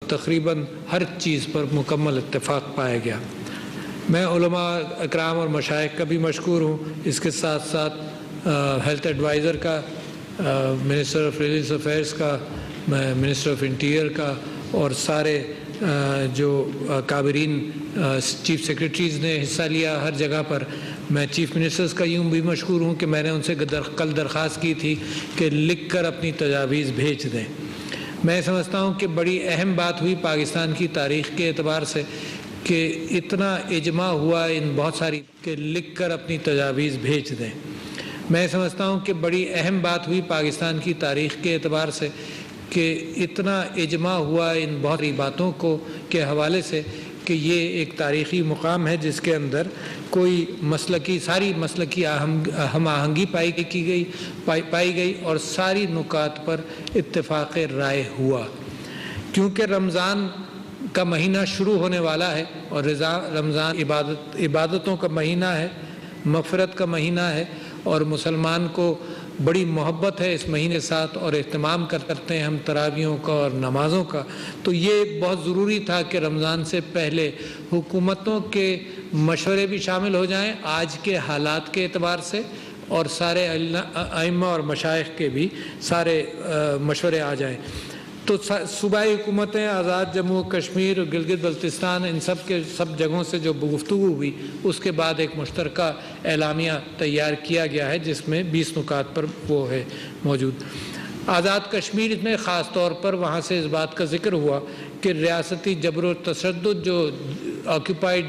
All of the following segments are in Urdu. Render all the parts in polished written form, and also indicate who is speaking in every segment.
Speaker 1: تقریباً ہر چیز پر مکمل اتفاق پایا گیا۔ میں علماء اکرام اور مشائخ کا بھی مشکور ہوں، اس کے ساتھ ساتھ ہیلتھ ایڈوائزر کا، منسٹر آف ریلیجس افیئرس کا، منسٹر آف انٹیریئر کا، اور سارے جو کابرین چیف سیکریٹریز نے حصہ لیا ہر جگہ پر۔ میں چیف منسٹرز کا یوں بھی مشکور ہوں کہ میں نے ان سے کل درخواست کی تھی کہ لکھ کر اپنی تجاویز بھیج دیں۔ میں سمجھتا ہوں کہ بڑی اہم بات ہوئی پاکستان کی تاریخ کے اعتبار سے کہ اتنا اجماع ہوا ان بہت ساری کہ لکھ کر اپنی تجاویز بھیج دیں۔ میں سمجھتا ہوں کہ بڑی اہم بات ہوئی پاکستان کی تاریخ کے اعتبار سے کہ اتنا اجماع ہوا ان بہت سی باتوں کو کے حوالے سے کہ یہ ایک تاریخی مقام ہے جس کے اندر کوئی ساری مسلکی ہم آہنگی پائی گئی اور ساری نکات پر اتفاق رائے ہوا۔ کیونکہ رمضان کا مہینہ شروع ہونے والا ہے اور رمضان عبادتوں کا مہینہ ہے، مغفرت کا مہینہ ہے، اور مسلمان کو بڑی محبت ہے اس مہینے ساتھ اور اہتمام کرتے ہیں ہم تراویحوں کا اور نمازوں کا، تو یہ بہت ضروری تھا کہ رمضان سے پہلے حکومتوں کے مشورے بھی شامل ہو جائیں آج کے حالات کے اعتبار سے، اور سارے ائمہ اور مشائخ کے بھی سارے مشورے آ جائیں۔ تو صوبائی حکومتیں، آزاد جموں کشمیر، گلگت بلتستان، ان سب جگہوں سے جو گفتگو ہوئی اس کے بعد ایک مشترکہ اعلامیہ تیار کیا گیا ہے جس میں 20 نکات پر وہ ہے موجود۔ آزاد کشمیر میں خاص طور پر وہاں سے اس بات کا ذکر ہوا کہ ریاستی جبر و تشدد جو آکوپائیڈ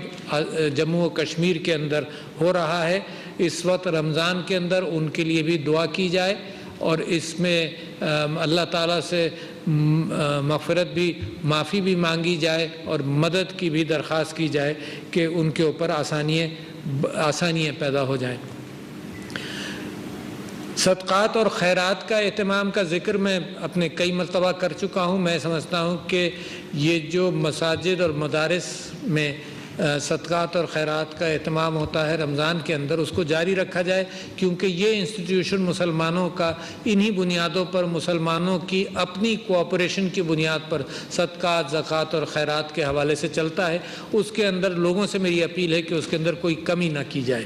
Speaker 1: جموں و کشمیر کے اندر ہو رہا ہے اس وقت رمضان کے اندر ان کے لیے بھی دعا کی جائے، اور اس میں اللہ تعالیٰ سے مغفرت بھی، معافی بھی مانگی جائے اور مدد کی بھی درخواست کی جائے کہ ان کے اوپر آسانیاں پیدا ہو جائیں۔ صدقات اور خیرات کا اہتمام کا ذکر میں اپنے کئی مرتبہ کر چکا ہوں۔ میں سمجھتا ہوں کہ یہ جو مساجد اور مدارس میں صدقات اور خیرات کا اہتمام ہوتا ہے رمضان کے اندر اس کو جاری رکھا جائے، کیونکہ یہ انسٹیٹیوشن مسلمانوں کا انہی بنیادوں پر، مسلمانوں کی اپنی کوآپریشن کی بنیاد پر صدقات، زکوٰۃ اور خیرات کے حوالے سے چلتا ہے۔ اس کے اندر لوگوں سے میری اپیل ہے کہ اس کے اندر کوئی کمی نہ کی جائے۔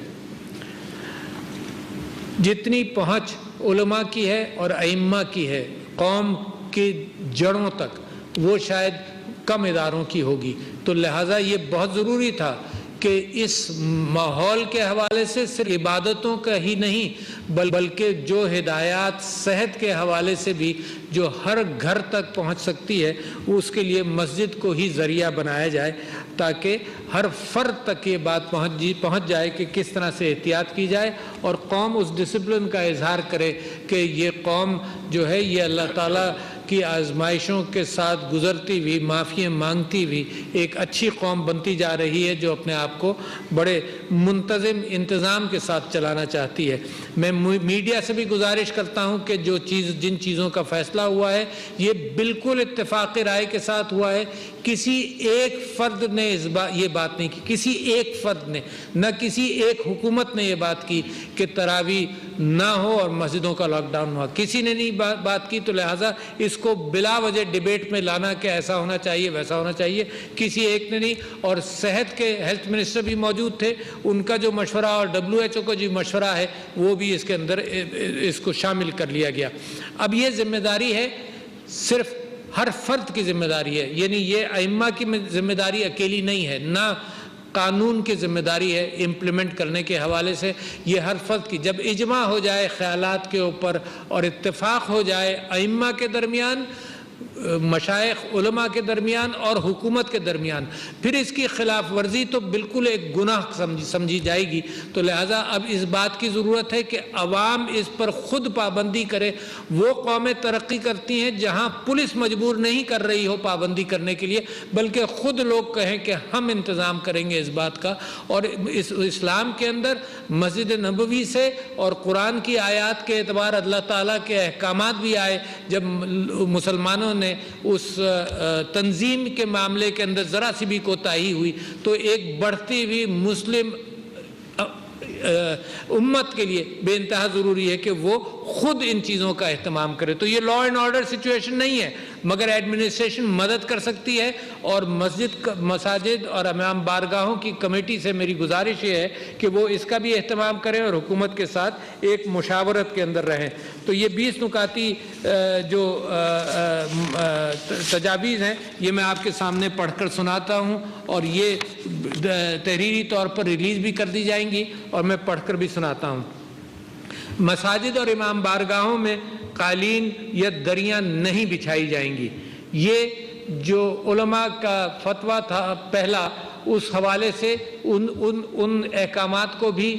Speaker 1: جتنی پہنچ علماء کی ہے اور ائمہ کی ہے قوم کی جڑوں تک، وہ شاید کم اداروں کی ہوگی، تو لہٰذا یہ بہت ضروری تھا کہ اس ماحول کے حوالے سے صرف عبادتوں کا ہی نہیں بلکہ جو ہدایات صحت کے حوالے سے بھی جو ہر گھر تک پہنچ سکتی ہے اس کے لیے مسجد کو ہی ذریعہ بنایا جائے، تاکہ ہر فرد تک یہ بات پہنچ جائے کہ کس طرح سے احتیاط کی جائے، اور قوم اس ڈسپلن کا اظہار کرے کہ یہ قوم جو ہے یہ اللہ تعالیٰ کی آزمائشوں کے ساتھ گزرتی ہوئی، معافیاں مانگتی ہوئی ایک اچھی قوم بنتی جا رہی ہے جو اپنے آپ کو بڑے منتظم انتظام کے ساتھ چلانا چاہتی ہے۔ میں میڈیا سے بھی گزارش کرتا ہوں کہ جن چیزوں کا فیصلہ ہوا ہے یہ بالکل اتفاق رائے کے ساتھ ہوا ہے، کسی ایک فرد نے یہ بات نہیں کی، کسی ایک فرد نے، نہ کسی ایک حکومت نے یہ بات کی کہ تراویح نہ ہو اور مسجدوں کا لاک ڈاؤن ہوا، کسی نے نہیں بات کی، تو لہٰذا اس کو بلا وجہ ڈیبیٹ میں لانا کہ ایسا ہونا چاہیے ویسا ہونا چاہیے، کسی ایک نے نہیں۔ اور صحت کے ہیلتھ منسٹر بھی موجود تھے، ان کا جو مشورہ اور WHO کا جو مشورہ ہے وہ بھی اس کے اندر اس کو شامل کر لیا گیا۔ اب یہ ذمہ داری ہے صرف ہر فرد کی ذمہ داری ہے، یعنی یہ ائمہ کی ذمہ داری اکیلی نہیں ہے، نہ قانون کی ذمہ داری ہے امپلیمنٹ کرنے کے حوالے سے، یہ ہر فرد کی۔ جب اجماع ہو جائے خیالات کے اوپر اور اتفاق ہو جائے ائمہ کے درمیان، مشائخ علماء کے درمیان اور حکومت کے درمیان، پھر اس کی خلاف ورزی تو بالکل ایک گناہ سمجھی جائے گی۔ تو لہٰذا اب اس بات کی ضرورت ہے کہ عوام اس پر خود پابندی کرے۔ وہ قومیں ترقی کرتی ہیں جہاں پولیس مجبور نہیں کر رہی ہو پابندی کرنے کے لیے، بلکہ خود لوگ کہیں کہ ہم انتظام کریں گے اس بات کا۔ اور اس اسلام کے اندر مسجد نبوی سے اور قرآن کی آیات کے اعتبار اللہ تعالیٰ کے احکامات بھی آئے۔ جب مسلمانوں نے اس تنظیم کے معاملے کے اندر ذرا سی بھی کوتاہی ہوئی تو ایک بڑھتی ہوئی مسلم امت کے لیے بے انتہا ضروری ہے کہ وہ خود ان چیزوں کا اہتمام کرے۔ تو یہ لا اینڈ آرڈر سچویشن نہیں ہے، مگر ایڈمنسٹریشن مدد کر سکتی ہے، اور مساجد اور امام بارگاہوں کی کمیٹی سے میری گزارش یہ ہے کہ وہ اس کا بھی اہتمام کریں اور حکومت کے ساتھ ایک مشاورت کے اندر رہیں۔ تو یہ 20 نکاتی جو تجاویز ہیں یہ میں آپ کے سامنے پڑھ کر سناتا ہوں، اور یہ تحریری طور پر ریلیز بھی کر دی جائیں گی اور میں پڑھ کر بھی سناتا ہوں۔ مساجد اور امام بارگاہوں میں قالین یا دریاں نہیں بچھائی جائیں گی۔ یہ جو علماء کا فتویٰ تھا پہلا، اس حوالے سے ان احکامات کو بھی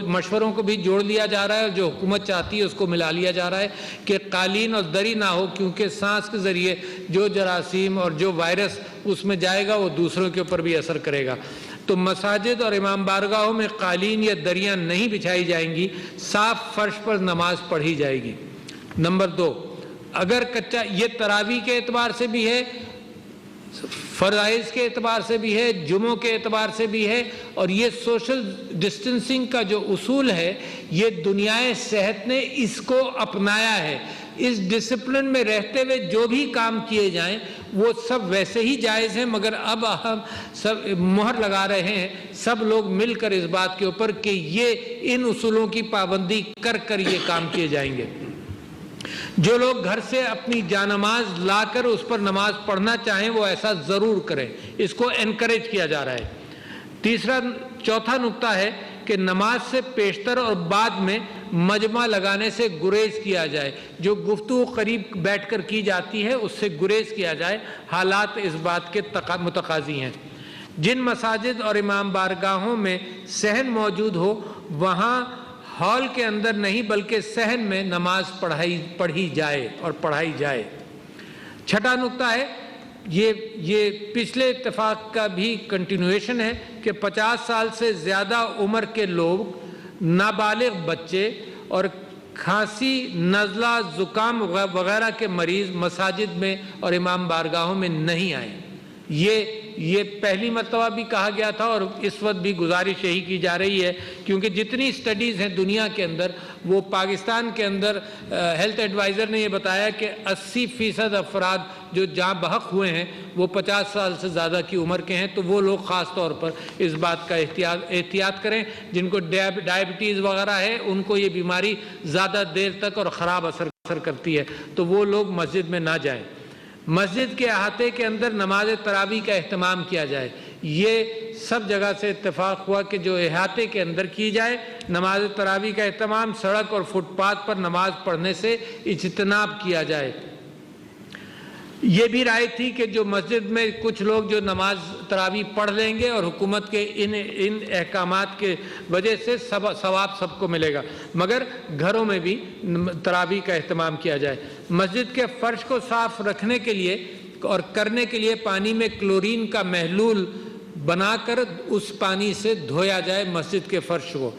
Speaker 1: مشوروں کو بھی جوڑ لیا جا رہا ہے، اور جو حکومت چاہتی ہے اس کو ملا لیا جا رہا ہے کہ قالین اور دری نہ ہو، کیونکہ سانس کے ذریعے جو جراثیم اور جو وائرس اس میں جائے گا وہ دوسروں کے اوپر بھی اثر کرے گا۔ تو مساجد اور امام بارگاہوں میں قالین یا دریاں نہیں بچھائی جائیں گی، صاف فرش پر نماز پڑھی جائے گی۔ نمبر 2، اگر کچا، یہ تراویح کے اعتبار سے بھی ہے، فرائض کے اعتبار سے بھی ہے، جمعوں کے اعتبار سے بھی ہے، اور یہ سوشل ڈسٹنسنگ کا جو اصول ہے یہ دنیائے صحت نے اس کو اپنایا ہے۔ اس ڈسپلن میں رہتے ہوئے جو بھی کام کیے جائیں وہ سب ویسے ہی جائز ہیں، مگر اب ہم سب مہر لگا رہے ہیں سب لوگ مل کر اس بات کے اوپر کہ یہ ان اصولوں کی پابندی کر کر یہ کام کیے جائیں گے۔ جو لوگ گھر سے اپنی جانماز لا کر اس پر نماز پڑھنا چاہیں وہ ایسا ضرور کریں، اس کو انکریج کیا جا رہا ہے۔ چوتھا نقطہ ہے کہ نماز سے پیشتر اور بعد میں مجمع لگانے سے گریز کیا جائے۔ جو گفتگو قریب بیٹھ کر کی جاتی ہے اس سے گریز کیا جائے، حالات اس بات کے متقاضی ہیں۔ جن مساجد اور امام بارگاہوں میں صحن موجود ہو وہاں ہال کے اندر نہیں بلکہ صحن میں نماز پڑھی جائے اور پڑھائی جائے۔ چھٹا نقطہ ہے، یہ پچھلے اتفاق کا بھی کنٹینویشن ہے کہ 50 سال سے زیادہ عمر کے لوگ، نابالغ بچے اور کھانسی، نزلہ، زکام وغیرہ کے مریض مساجد میں اور امام بارگاہوں میں نہیں آئیں۔ یہ پہلی مرتبہ بھی کہا گیا تھا اور اس وقت بھی گزارش یہی کی جا رہی ہے، کیونکہ جتنی سٹڈیز ہیں دنیا کے اندر، وہ پاکستان کے اندر ہیلتھ ایڈوائزر نے یہ بتایا کہ 80% افراد جو جاں بحق ہوئے ہیں وہ 50 سال سے زیادہ کی عمر کے ہیں۔ تو وہ لوگ خاص طور پر اس بات کا احتیاط کریں جن کو ڈائبٹیز وغیرہ ہے، ان کو یہ بیماری زیادہ دیر تک اور خراب اثر کرتی ہے، تو وہ لوگ مسجد میں نہ جائیں۔ مسجد کے احاطے کے اندر نماز تراویح کا اہتمام کیا جائے۔ یہ سب جگہ سے اتفاق ہوا کہ جو احاطے کے اندر کی جائے نماز تراویح کا اہتمام، سڑک اور فٹ پاتھ پر نماز پڑھنے سے اجتناب کیا جائے۔ یہ بھی رائے تھی کہ جو مسجد میں کچھ لوگ جو نماز تراویح پڑھ لیں گے اور حکومت کے ان احکامات کے وجہ سے ثواب سب کو ملے گا، مگر گھروں میں بھی تراویح کا اہتمام کیا جائے۔ مسجد کے فرش کو صاف رکھنے کے لیے اور کرنے کے لیے پانی میں کلورین کا محلول بنا کر اس پانی سے دھویا جائے مسجد کے فرش کو۔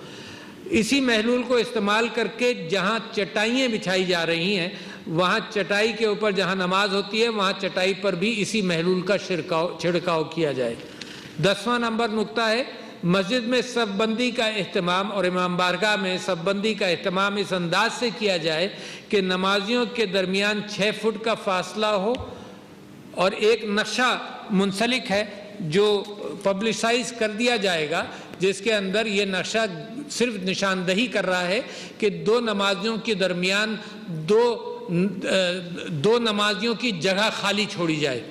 Speaker 1: اسی محلول کو استعمال کر کے جہاں چٹائیاں بچھائی جا رہی ہیں وہاں چٹائی کے اوپر جہاں نماز ہوتی ہے وہاں چٹائی پر بھی اسی محلول کا چھڑکاؤ کیا جائے۔ 10واں نمبر نقطہ ہے، مسجد میں صف بندی کا اہتمام اور امام بارگاہ میں صف بندی کا اہتمام اس انداز سے کیا جائے کہ نمازیوں کے درمیان 6 فٹ کا فاصلہ ہو، اور ایک نقشہ منسلک ہے جو پبلسائز کر دیا جائے گا جس کے اندر یہ نقشہ صرف نشاندہی کر رہا ہے کہ دو نمازیوں کے درمیان دو نمازیوں کی جگہ خالی چھوڑی جائے۔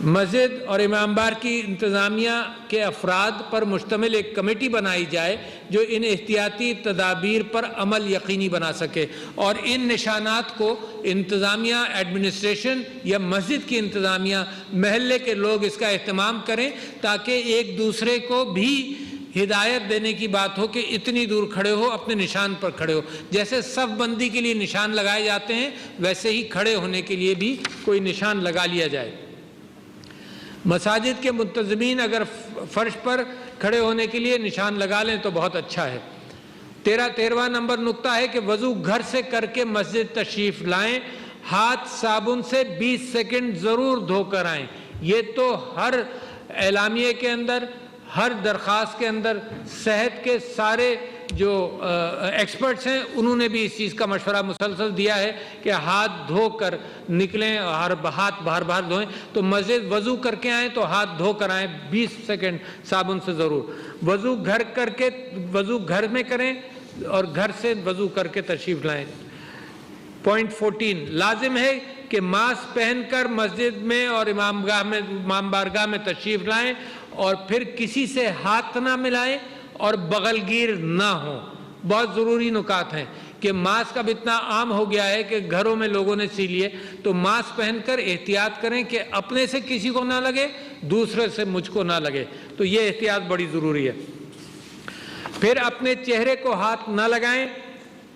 Speaker 1: مسجد اور امام بار کی انتظامیہ کے افراد پر مشتمل ایک کمیٹی بنائی جائے جو ان احتیاطی تدابیر پر عمل یقینی بنا سکے، اور ان نشانات کو انتظامیہ، ایڈمنسٹریشن یا مسجد کی انتظامیہ، محلے کے لوگ اس کا اہتمام کریں تاکہ ایک دوسرے کو بھی ہدایت دینے کی بات ہو کہ اتنی دور کھڑے ہو، اپنے نشان پر کھڑے ہو۔ جیسے صف بندی کے لیے نشان لگائے جاتے ہیں ویسے ہی کھڑے ہونے کے لیے بھی کوئی نشان لگا لیا جائے۔ مساجد کے منتظمین اگر فرش پر کھڑے ہونے کے لیے نشان لگا لیں تو بہت اچھا ہے۔ 13واں نمبر نقطہ ہے کہ وضو گھر سے کر کے مسجد تشریف لائیں، ہاتھ صابن سے 20 سیکنڈ ضرور دھو کر آئیں۔ یہ تو ہر اعلامیے کے اندر، ہر درخواست کے اندر، صحت کے سارے جو ایکسپرٹس ہیں انہوں نے بھی اس چیز کا مشورہ مسلسل دیا ہے کہ ہاتھ دھو کر نکلیں اور ہاتھ باہر دھوئیں. تو مسجد وضو کر کے آئیں تو ہاتھ دھو کر آئیں 20 سیکنڈ صابن سے ضرور. وضو گھر میں کریں اور گھر سے وضو کر کے تشریف لائیں. پوائنٹ 14 لازم ہے کہ ماسک پہن کر مسجد میں اور امام بارگاہ میں تشریف لائیں اور پھر کسی سے ہاتھ نہ ملائیں اور بغل گیر نہ ہوں. بہت ضروری نکات ہیں کہ ماسک اب اتنا عام ہو گیا ہے کہ گھروں میں لوگوں نے سی لیے, تو ماسک پہن کر احتیاط کریں کہ اپنے سے کسی کو نہ لگے, دوسرے سے مجھ کو نہ لگے. تو یہ احتیاط بڑی ضروری ہے. پھر اپنے چہرے کو ہاتھ نہ لگائیں,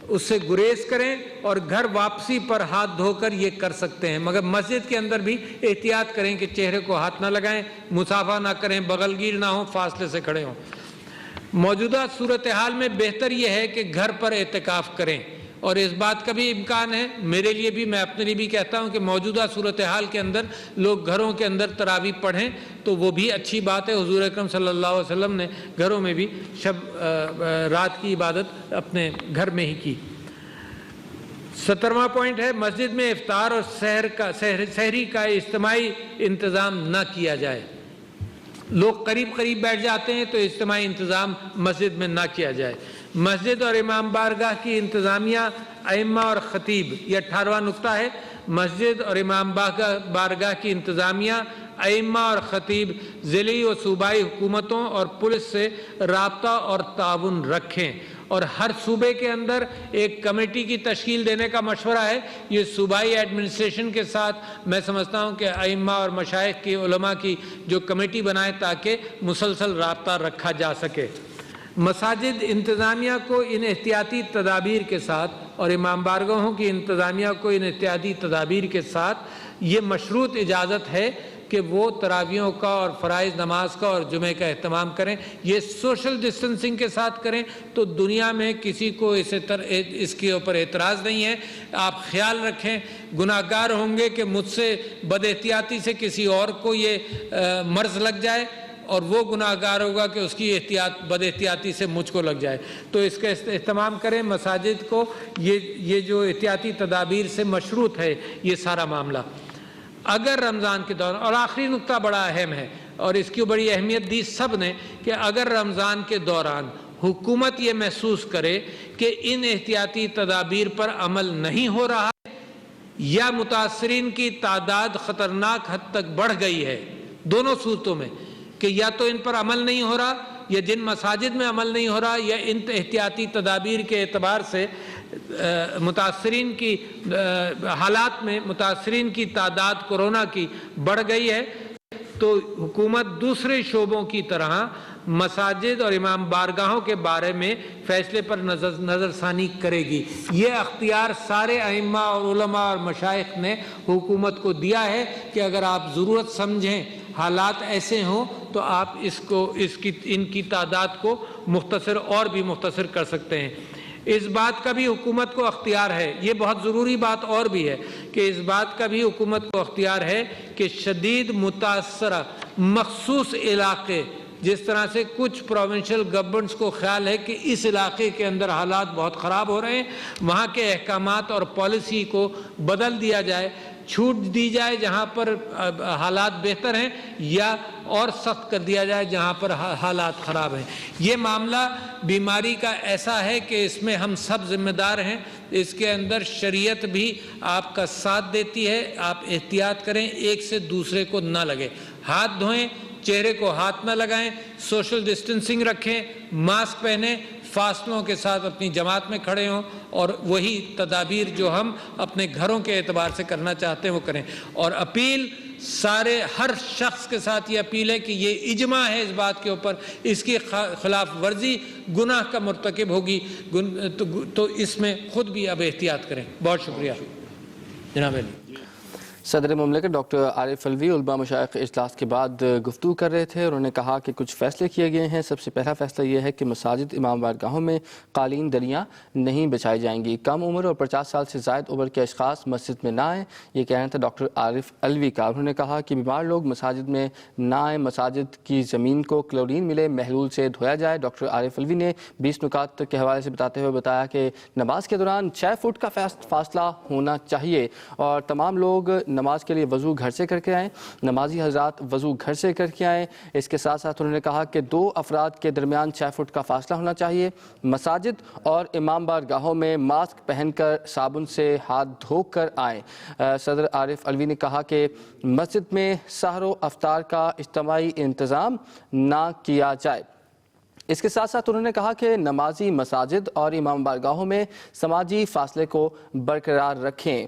Speaker 1: اس سے گریز کریں اور گھر واپسی پر ہاتھ دھو کر یہ کر سکتے ہیں, مگر مسجد کے اندر بھی احتیاط کریں کہ چہرے کو ہاتھ نہ لگائیں, مصافحہ نہ کریں, بغل گیر نہ ہوں, فاصلے سے کھڑے ہوں. موجودہ صورتحال میں بہتر یہ ہے کہ گھر پر اعتکاف کریں, اور اس بات کا بھی امکان ہے, میرے لیے بھی, میں اپنے لیے بھی کہتا ہوں کہ موجودہ صورتحال کے اندر لوگ گھروں کے اندر تراویح پڑھیں تو وہ بھی اچھی بات ہے. حضور اکرم صلی اللہ علیہ وسلم نے گھروں میں بھی رات کی عبادت اپنے گھر میں ہی کی. 17واں پوائنٹ ہے مسجد میں افطار اور سحری کا اجتماعی انتظام نہ کیا جائے. لوگ قریب بیٹھ جاتے ہیں تو اجتماعی انتظام مسجد میں نہ کیا جائے. مسجد اور امام بارگاہ کی انتظامیہ, ائمہ اور خطیب, یہ 18واں نقطہ ہے. مسجد اور امام بارگاہ کی انتظامیہ, ائمہ اور خطیب ضلعی و صوبائی حکومتوں اور پولیس سے رابطہ اور تعاون رکھیں, اور ہر صوبے کے اندر ایک کمیٹی کی تشکیل دینے کا مشورہ ہے. یہ صوبائی ایڈمنسٹریشن کے ساتھ میں سمجھتا ہوں کہ ائمہ اور مشائخ کی, علماء کی جو کمیٹی بنائے تاکہ مسلسل رابطہ رکھا جا سکے. مساجد انتظامیہ کو ان احتیاطی تدابیر کے ساتھ اور امام بارگاہوں کی انتظامیہ کو ان احتیاطی تدابیر کے ساتھ یہ مشروط اجازت ہے کہ وہ تراویحوں کا اور فرائض نماز کا اور جمعے کا اہتمام کریں. یہ سوشل ڈسٹنسنگ کے ساتھ کریں تو دنیا میں کسی کو اس کے اوپر اعتراض نہیں ہے. آپ خیال رکھیں, گناہ گار ہوں گے کہ مجھ سے بد احتیاطی سے کسی اور کو یہ مرض لگ جائے, اور وہ گناہ گار ہوگا کہ اس کی بد احتیاطی سے مجھ کو لگ جائے. تو اس کا اہتمام کریں. مساجد کو یہ جو احتیاطی تدابیر سے مشروط ہے یہ سارا معاملہ. اگر رمضان کے دوران, اور آخری نقطہ بڑا اہم ہے اور اس کی بڑی اہمیت دی سب نے, کہ اگر رمضان کے دوران حکومت یہ محسوس کرے کہ ان احتیاطی تدابیر پر عمل نہیں ہو رہا ہے یا متاثرین کی تعداد خطرناک حد تک بڑھ گئی ہے, دونوں صورتوں میں, کہ یا تو ان پر عمل نہیں ہو رہا, یا جن مساجد میں عمل نہیں ہو رہا, یا ان احتیاطی تدابیر کے اعتبار سے متاثرین کی حالات میں متاثرین کی تعداد کورونا کی بڑھ گئی ہے, تو حکومت دوسرے شعبوں کی طرح مساجد اور امام بارگاہوں کے بارے میں فیصلے پر نظر ثانی کرے گی. یہ اختیار سارے ائمہ اور علماء اور مشائخ نے حکومت کو دیا ہے کہ اگر آپ ضرورت سمجھیں, حالات ایسے ہوں, تو آپ ان کی تعداد کو مختصر اور بھی مختصر کر سکتے ہیں. اس بات کا بھی حکومت کو اختیار ہے, یہ بہت ضروری بات اور بھی ہے کہ اس بات کا بھی حکومت کو اختیار ہے کہ شدید متاثرہ مخصوص علاقے, جس طرح سے کچھ پروونشل گورنمنٹس کو خیال ہے کہ اس علاقے کے اندر حالات بہت خراب ہو رہے ہیں, وہاں کے احکامات اور پالیسی کو بدل دیا جائے, چھوٹ دی جائے جہاں پر حالات بہتر ہیں, یا اور سخت کر دیا جائے جہاں پر حالات خراب ہیں. یہ معاملہ بیماری کا ایسا ہے کہ اس میں ہم سب ذمہ دار ہیں. اس کے اندر شریعت بھی آپ کا ساتھ دیتی ہے. آپ احتیاط کریں, ایک سے دوسرے کو نہ لگے, ہاتھ دھوئیں, چہرے کو ہاتھ نہ لگائیں, سوشل ڈسٹنسنگ رکھیں, ماسک پہنیں, فاصلوں کے ساتھ اپنی جماعت میں کھڑے ہوں, اور وہی تدابیر جو ہم اپنے گھروں کے اعتبار سے کرنا چاہتے ہیں وہ کریں. اور اپیل ہر شخص کے ساتھ یہ اپیل ہے کہ یہ اجماع ہے اس بات کے اوپر, اس کی خلاف ورزی گناہ کا مرتکب ہوگی, تو اس میں خود بھی اب احتیاط کریں. بہت شکریہ جناب علی.
Speaker 2: صدر مملکت ڈاکٹر عارف الوی علماء مشائخ اجلاس کے بعد گفتگو کر رہے تھے. انہوں نے کہا کہ کچھ فیصلے کیے گئے ہیں. سب سے پہلا فیصلہ یہ ہے کہ مساجد امام بارگاہوں میں قالین دریاں نہیں بچھائی جائیں گی. کم عمر اور 50 سال سے زائد عمر کے اشخاص مسجد میں نہ آئیں. یہ کہنا تھا ڈاکٹر عارف الوی کا. انہوں نے کہا کہ بیمار لوگ مساجد میں نہ آئیں. مساجد کی زمین کو کلورین ملے محلول سے دھویا جائے. ڈاکٹر عارف الوی نے 20 نکات کے حوالے سے بتاتے ہوئے بتایا کہ نماز کے دوران 6 فٹ کا فاصلہ ہونا چاہیے اور تمام لوگ نماز کے لیے وضو گھر سے کر کے آئیں. نمازی حضرات وضو گھر سے کر کے آئیں. اس کے ساتھ ساتھ انہوں نے کہا کہ 2 افراد کے درمیان 6 فٹ کا فاصلہ ہونا چاہیے. مساجد اور امام بارگاہوں میں ماسک پہن کر صابن سے ہاتھ دھو کر آئیں. صدر عارف الوی نے کہا کہ مسجد میں سحر و افطار کا اجتماعی انتظام نہ کیا جائے. اس کے ساتھ ساتھ انہوں نے کہا کہ نمازی مساجد اور امام بارگاہوں میں سماجی فاصلے کو برقرار رکھیں.